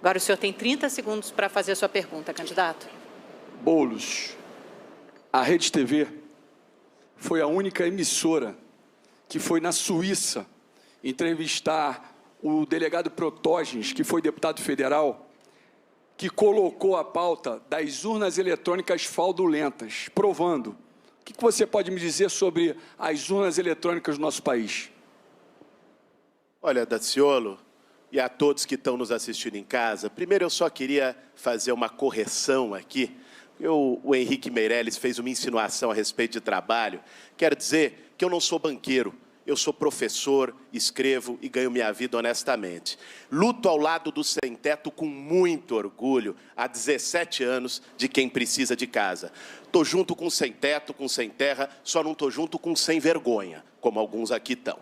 Agora o senhor tem 30 segundos para fazer a sua pergunta, candidato. Boulos, a Rede TV foi a única emissora que foi na Suíça entrevistar o delegado Protógenes, que foi deputado federal, que colocou a pauta das urnas eletrônicas fraudulentas, provando. O que você pode me dizer sobre as urnas eletrônicas do nosso país? Olha, Daciolo, e a todos que estão nos assistindo em casa, primeiro eu só queria fazer uma correção aqui. O Henrique Meirelles fez uma insinuação a respeito de trabalho. Quero dizer que eu não sou banqueiro, eu sou professor, escrevo e ganho minha vida honestamente. Luto ao lado do sem-teto com muito orgulho, há 17 anos, de quem precisa de casa. Estou junto com sem-teto, com sem-terra, só não estou junto com sem-vergonha, como alguns aqui estão.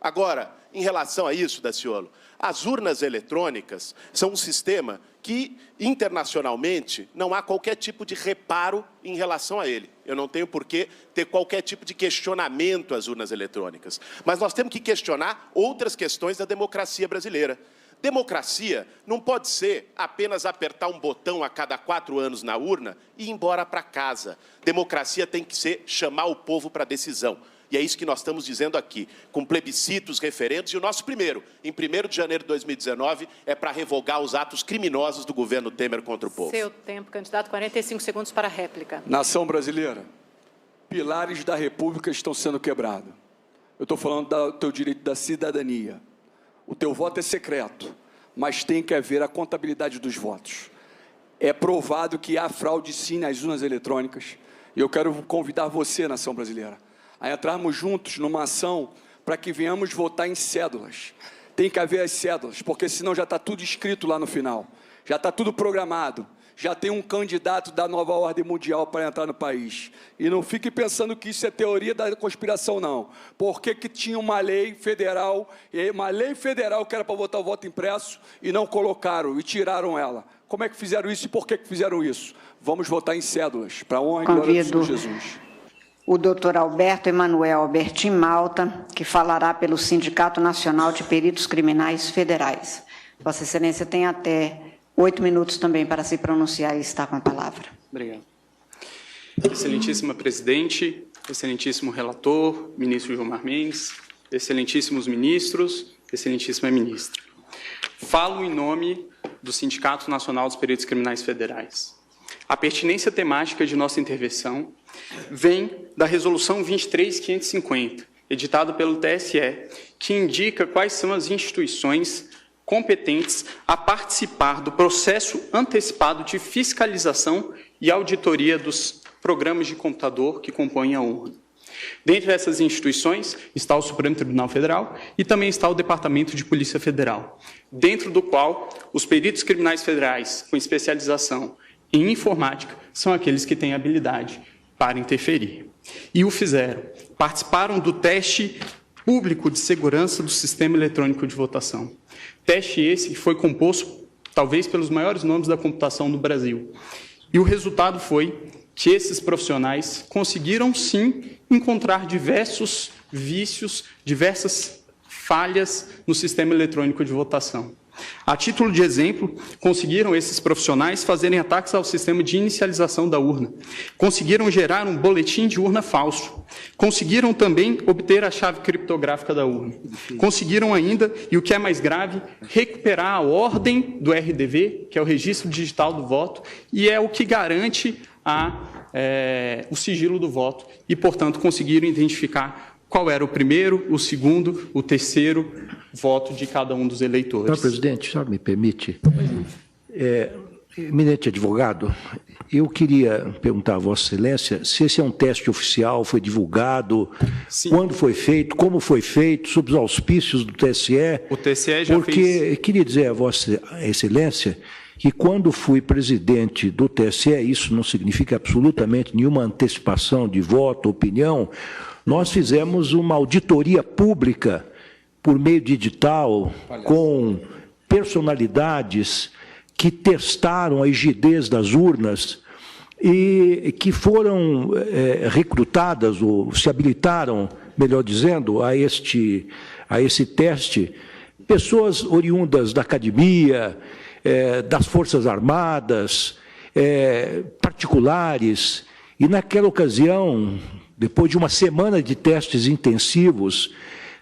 Agora, em relação a isso, Daciolo, as urnas eletrônicas são um sistema que, internacionalmente, não há qualquer tipo de reparo em relação a ele. Eu não tenho por que ter qualquer tipo de questionamento às urnas eletrônicas. Mas nós temos que questionar outras questões da democracia brasileira. Democracia não pode ser apenas apertar um botão a cada 4 anos na urna e ir embora para casa. Democracia tem que ser chamar o povo para a decisão. E é isso que nós estamos dizendo aqui, com plebiscitos, referendos, e o nosso primeiro, em 1º de janeiro de 2019, é para revogar os atos criminosos do governo Temer contra o povo. Seu tempo, candidato, 45 segundos para a réplica. Nação brasileira, pilares da República estão sendo quebrados. Eu estou falando do teu direito da cidadania. O teu voto é secreto, mas tem que haver a contabilidade dos votos. É provado que há fraude, sim, nas urnas eletrônicas. E eu quero convidar você, nação brasileira, a entrarmos juntos numa ação para que venhamos votar em cédulas. Tem que haver as cédulas, porque senão já está tudo escrito lá no final. Já está tudo programado. Já tem um candidato da nova ordem mundial para entrar no país. E não fique pensando que isso é teoria da conspiração, não. Por que tinha uma lei federal que era para votar o voto impresso e não colocaram e tiraram ela? Como é que fizeram isso e por que fizeram isso? Vamos votar em cédulas, para a honra e glória do Senhor Jesus. O doutor Alberto Emanuel Albertin Malta, que falará pelo Sindicato Nacional de Peritos Criminais Federais. Vossa Excelência tem até 8 minutos também para se pronunciar e está com a palavra. Obrigado. Excelentíssima presidente, excelentíssimo relator, ministro Gilmar Mendes, excelentíssimos ministros, excelentíssima ministra. Falo em nome do Sindicato Nacional dos Peritos Criminais Federais. A pertinência temática de nossa intervenção vem da Resolução 23.550, editada pelo TSE, que indica quais são as instituições competentes a participar do processo antecipado de fiscalização e auditoria dos programas de computador que compõem a urna. Dentre essas instituições está o Supremo Tribunal Federal e também está o Departamento de Polícia Federal, dentro do qual os peritos criminais federais com especialização em informática são aqueles que têm habilidade para interferir. E o fizeram. Participaram do teste público de segurança do sistema eletrônico de votação. Teste esse que foi composto, talvez, pelos maiores nomes da computação do Brasil. E o resultado foi que esses profissionais conseguiram, sim, encontrar diversos vícios, diversas falhas no sistema eletrônico de votação. A título de exemplo, conseguiram esses profissionais fazerem ataques ao sistema de inicialização da urna. Conseguiram gerar um boletim de urna falso. Conseguiram também obter a chave criptográfica da urna. Conseguiram ainda, e o que é mais grave, recuperar a ordem do RDV, que é o Registro Digital do Voto, e é o que garante o sigilo do voto. E, portanto, conseguiram identificar qual era o primeiro, o segundo, o terceiro voto de cada um dos eleitores. Senhor presidente, só me permite. Eminente advogado, eu queria perguntar a Vossa Excelência se esse é um teste oficial, foi divulgado, sim, quando foi feito, como foi feito, sob os auspícios do TSE. O TSE já porque fez. Queria dizer a Vossa Excelência que quando fui presidente do TSE, isso não significa absolutamente nenhuma antecipação de voto, opinião, nós fizemos uma auditoria pública por meio de edital, com personalidades que testaram a rigidez das urnas e que foram recrutadas, ou se habilitaram, melhor dizendo, a esse teste, pessoas oriundas da academia, das Forças Armadas, particulares, e naquela ocasião, depois de uma semana de testes intensivos,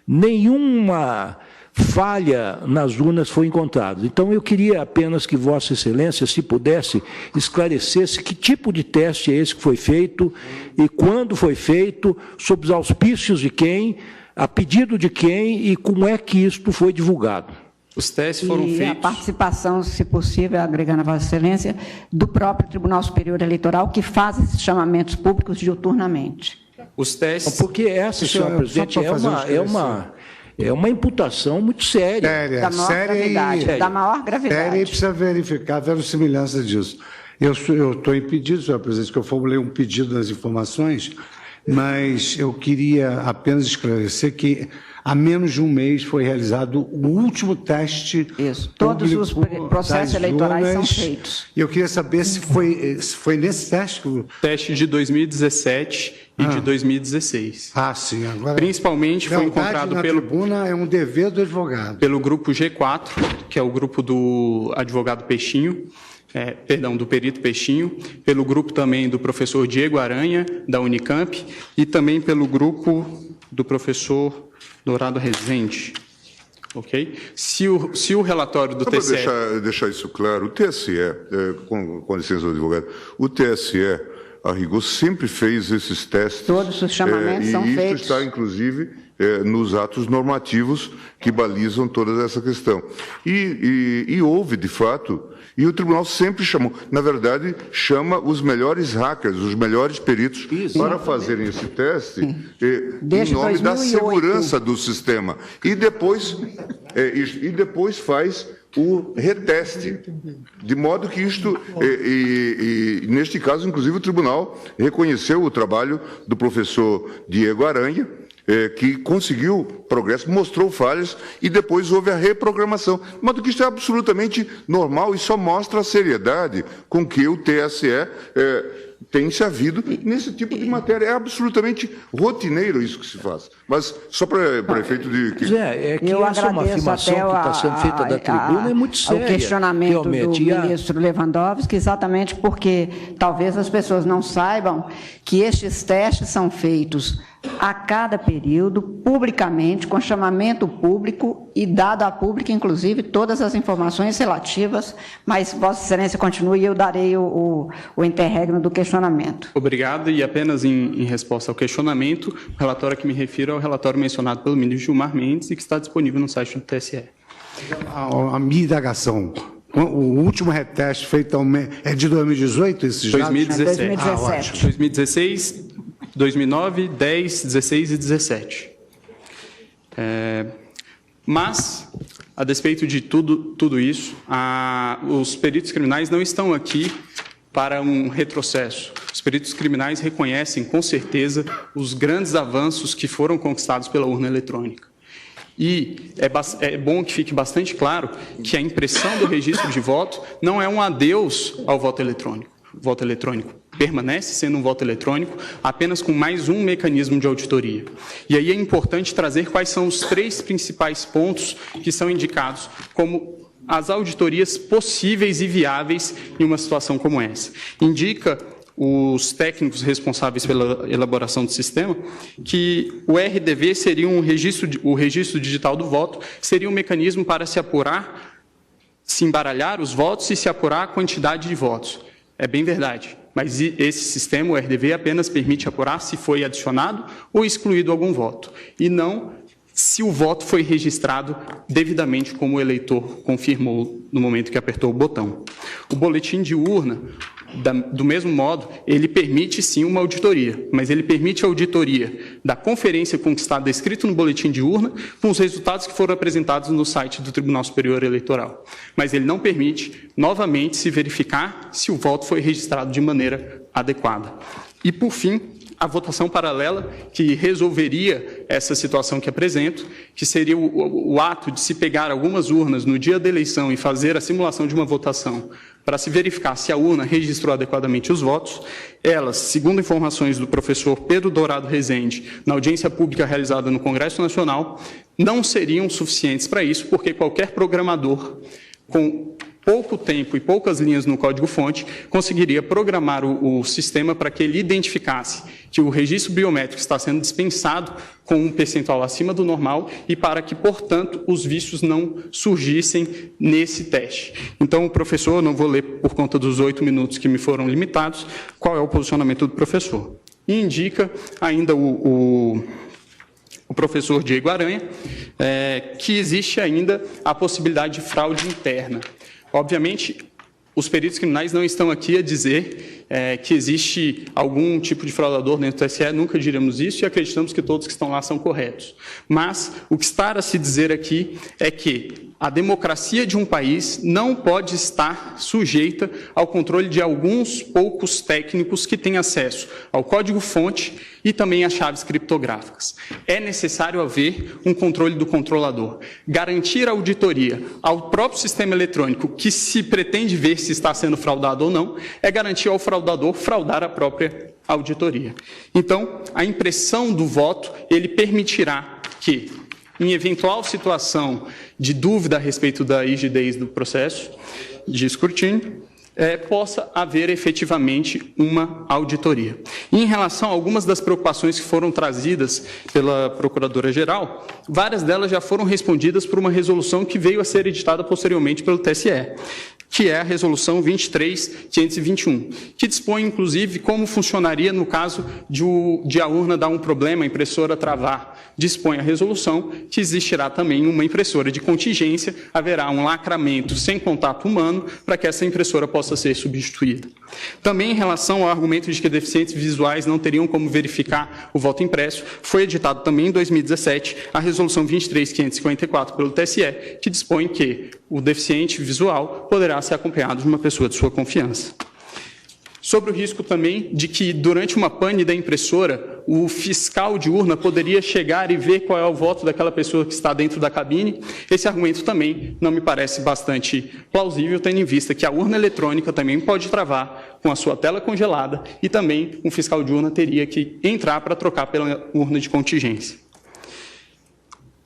nenhuma falha nas urnas foi encontrada. Então, eu queria apenas que Vossa Excelência, se pudesse, esclarecesse que tipo de teste é esse que foi feito e quando foi feito, sob os auspícios de quem, a pedido de quem e como é que isto foi divulgado. Os testes foram feitos... E a participação, se possível, agregando a Vossa Excelência, do próprio Tribunal Superior Eleitoral, que faz esses chamamentos públicos diuturnamente. Os testes... Porque essa, senhor presidente, é uma imputação muito séria. Da maior gravidade. Da maior gravidade. Séria, e precisa verificar a verossimilhança disso. Eu estou impedido, senhor presidente, que eu formulei um pedido nas informações, mas eu queria apenas esclarecer que há menos de um mês foi realizado o último teste. Isso. Todos os processos eleitorais são feitos. E eu queria saber se foi nesse teste que... Teste de 2017 e de 2016. Ah, sim. Agora, principalmente foi encontrado pelo... tribuna é um dever do advogado. Pelo grupo G4, que é o grupo do advogado Peixinho, do perito Peixinho, pelo grupo também do professor Diego Aranha, da Unicamp, e também pelo grupo do professor Dourado Rezende. Ok? Se o relatório do TSE... Só para deixar isso claro, o TSE, com licença do advogado, o TSE, a rigor, sempre fez esses testes. Todos os chamamentos são feitos. E isso está, inclusive, nos atos normativos que balizam toda essa questão. E houve, de fato, e o tribunal sempre chamou, na verdade, chama os melhores hackers, os melhores peritos, para fazerem esse teste em nome da segurança do sistema. E depois faz o reteste, de modo que isto, neste caso, inclusive, o tribunal reconheceu o trabalho do professor Diego Aranha, que conseguiu progresso, mostrou falhas e depois houve a reprogramação. De modo que isto é absolutamente normal e só mostra a seriedade com que o TSE tem se havido nesse tipo de matéria. É absolutamente rotineiro isso que se faz. Mas só para efeito de... É que essa é uma afirmação que está sendo feita da tribuna, é muito séria. O questionamento do ministro Lewandowski, exatamente porque talvez as pessoas não saibam que estes testes são feitos a cada período, publicamente, com chamamento público e dado a público, inclusive, todas as informações relativas, mas Vossa Excelência continue e eu darei o interregno do questionamento. Obrigado, e apenas em resposta ao questionamento, o relatório a que me refiro é o relatório mencionado pelo ministro Gilmar Mendes e que está disponível no site do TSE. A minha indagação, o último reteste feito é de 2018, esses 2017. dados? 2017. 2016, 2009, 10, 16 e 17. Mas, a despeito de tudo isso, os peritos criminais não estão aqui para um retrocesso. Os peritos criminais reconhecem, com certeza, os grandes avanços que foram conquistados pela urna eletrônica. E é bom que fique bastante claro que a impressão do registro de voto não é um adeus ao voto eletrônico. O voto eletrônico permanece sendo um voto eletrônico, apenas com mais um mecanismo de auditoria. E aí é importante trazer quais são os 3 principais pontos que são indicados como as auditorias possíveis e viáveis em uma situação como essa. Indica os técnicos responsáveis pela elaboração do sistema que o RDV seria o registro digital do voto, seria um mecanismo para se apurar, se embaralhar os votos e se apurar a quantidade de votos. É bem verdade, mas esse sistema, o RDV, apenas permite apurar se foi adicionado ou excluído algum voto, e não se o voto foi registrado devidamente como o eleitor confirmou no momento que apertou o botão. O boletim de urna, do mesmo modo, ele permite sim uma auditoria, mas ele permite a auditoria da conferência conquistada escrito no boletim de urna com os resultados que foram apresentados no site do Tribunal Superior Eleitoral. Mas ele não permite, novamente, se verificar se o voto foi registrado de maneira adequada. E, por fim, a votação paralela, que resolveria essa situação que apresento, que seria o ato de se pegar algumas urnas no dia da eleição e fazer a simulação de uma votação para se verificar se a urna registrou adequadamente os votos. Elas, segundo informações do professor Pedro Dourado Rezende, na audiência pública realizada no Congresso Nacional, não seriam suficientes para isso, porque qualquer programador com pouco tempo e poucas linhas no código-fonte, conseguiria programar o sistema para que ele identificasse que o registro biométrico está sendo dispensado com um percentual acima do normal e para que, portanto, os vícios não surgissem nesse teste. Então, o professor, não vou ler por conta dos 8 minutos que me foram limitados, qual é o posicionamento do professor. E indica ainda o professor Diego Aranha, que existe ainda a possibilidade de fraude interna. Obviamente, os peritos criminais não estão aqui a dizer que existe algum tipo de fraudador dentro do TSE, nunca diremos isso e acreditamos que todos que estão lá são corretos. Mas o que está a se dizer aqui é que a democracia de um país não pode estar sujeita ao controle de alguns poucos técnicos que têm acesso ao código-fonte e também às chaves criptográficas. É necessário haver um controle do controlador. Garantir a auditoria ao próprio sistema eletrônico que se pretende ver se está sendo fraudado ou não, é garantir ao fraudador fraudar a própria auditoria. Então, a impressão do voto, ele permitirá que, em eventual situação de dúvida a respeito da rigidez do processo de escrutínio, possa haver efetivamente uma auditoria. E em relação a algumas das preocupações que foram trazidas pela Procuradora-Geral, várias delas já foram respondidas por uma resolução que veio a ser editada posteriormente pelo TSE, que é a Resolução 23.521, que dispõe, inclusive, como funcionaria no caso de a urna dar um problema, a impressora travar. Dispõe a resolução que existirá também uma impressora de contingência, haverá um lacramento sem contato humano para que essa impressora possa ser substituída. Também em relação ao argumento de que deficientes visuais não teriam como verificar o voto impresso, foi editado também em 2017 a Resolução 23.554 pelo TSE, que dispõe que o deficiente visual poderá ser acompanhado de uma pessoa de sua confiança. Sobre o risco também de que, durante uma pane da impressora, o fiscal de urna poderia chegar e ver qual é o voto daquela pessoa que está dentro da cabine, esse argumento também não me parece bastante plausível, tendo em vista que a urna eletrônica também pode travar com a sua tela congelada e também um fiscal de urna teria que entrar para trocar pela urna de contingência.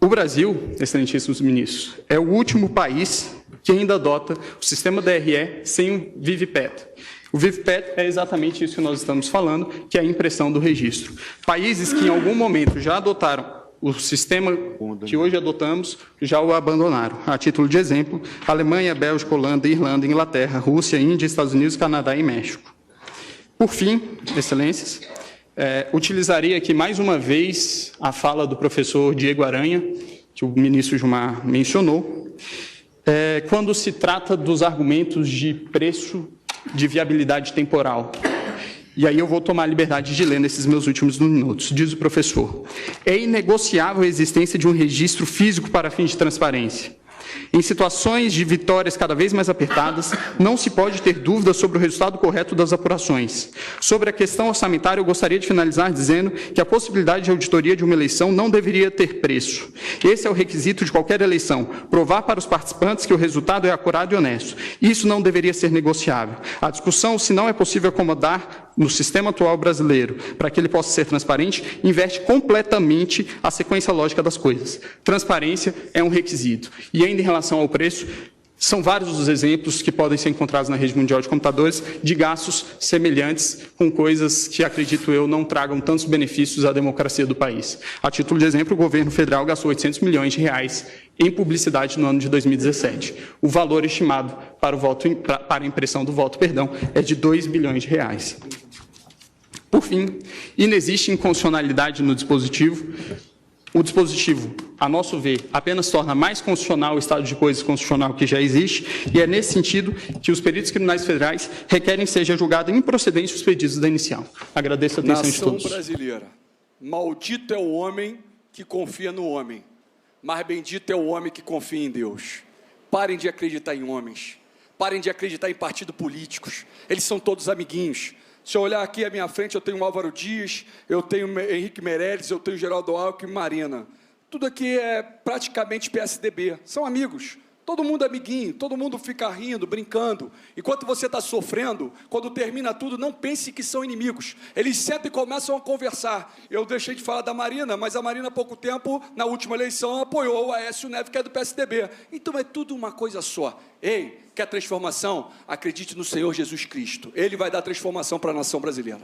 O Brasil, excelentíssimos ministros, é o último país que ainda adota o sistema DRE sem o VIVPET. O VIVPET é exatamente isso que nós estamos falando, que é a impressão do registro. Países que em algum momento já adotaram o sistema que hoje adotamos, já o abandonaram. A título de exemplo, Alemanha, Bélgica, Holanda, Irlanda, Inglaterra, Rússia, Índia, Estados Unidos, Canadá e México. Por fim, excelências, utilizaria aqui mais uma vez a fala do professor Diego Aranha, que o ministro Gilmar mencionou, quando se trata dos argumentos de preço de viabilidade temporal. E aí eu vou tomar a liberdade de ler nesses meus últimos minutos. Diz o professor: é inegociável a existência de um registro físico para fins de transparência. Em situações de vitórias cada vez mais apertadas, não se pode ter dúvida sobre o resultado correto das apurações. Sobre a questão orçamentária, eu gostaria de finalizar dizendo que a possibilidade de auditoria de uma eleição não deveria ter preço. Esse é o requisito de qualquer eleição, provar para os participantes que o resultado é acurado e honesto. Isso não deveria ser negociável. A discussão, se não é possível acomodar no sistema atual brasileiro, para que ele possa ser transparente, inverte completamente a sequência lógica das coisas. Transparência é um requisito. E ainda em relação ao preço, são vários os exemplos que podem ser encontrados na rede mundial de computadores de gastos semelhantes com coisas que, acredito eu, não tragam tantos benefícios à democracia do país. A título de exemplo, o governo federal gastou 800 milhões de reais em publicidade no ano de 2017. O valor estimado para a impressão do voto, é de 2 bilhões de reais. Por fim, inexiste inconstitucionalidade no dispositivo. O dispositivo, a nosso ver, apenas torna mais constitucional o estado de coisas constitucional que já existe, e é nesse sentido que os peritos criminais federais requerem que seja julgado improcedente os pedidos da inicial. Agradeço a atenção de todos. Nação brasileira, maldito é o homem que confia no homem, mas bendito é o homem que confia em Deus. Parem de acreditar em homens, parem de acreditar em partidos políticos, eles são todos amiguinhos. Se eu olhar aqui à minha frente, eu tenho Álvaro Dias, eu tenho Henrique Meirelles, eu tenho Geraldo Alckmin e Marina. Tudo aqui é praticamente PSDB, são amigos, Todo mundo é amiguinho, todo mundo fica rindo, brincando. Enquanto você está sofrendo, quando termina tudo, não pense que são inimigos. Eles sentam e começam a conversar. Eu deixei de falar da Marina, mas a Marina há pouco tempo, na última eleição, apoiou o Aécio Neves, que é do PSDB. Então é tudo uma coisa só. Ei, quer transformação? Acredite no Senhor Jesus Cristo. Ele vai dar transformação para a nação brasileira.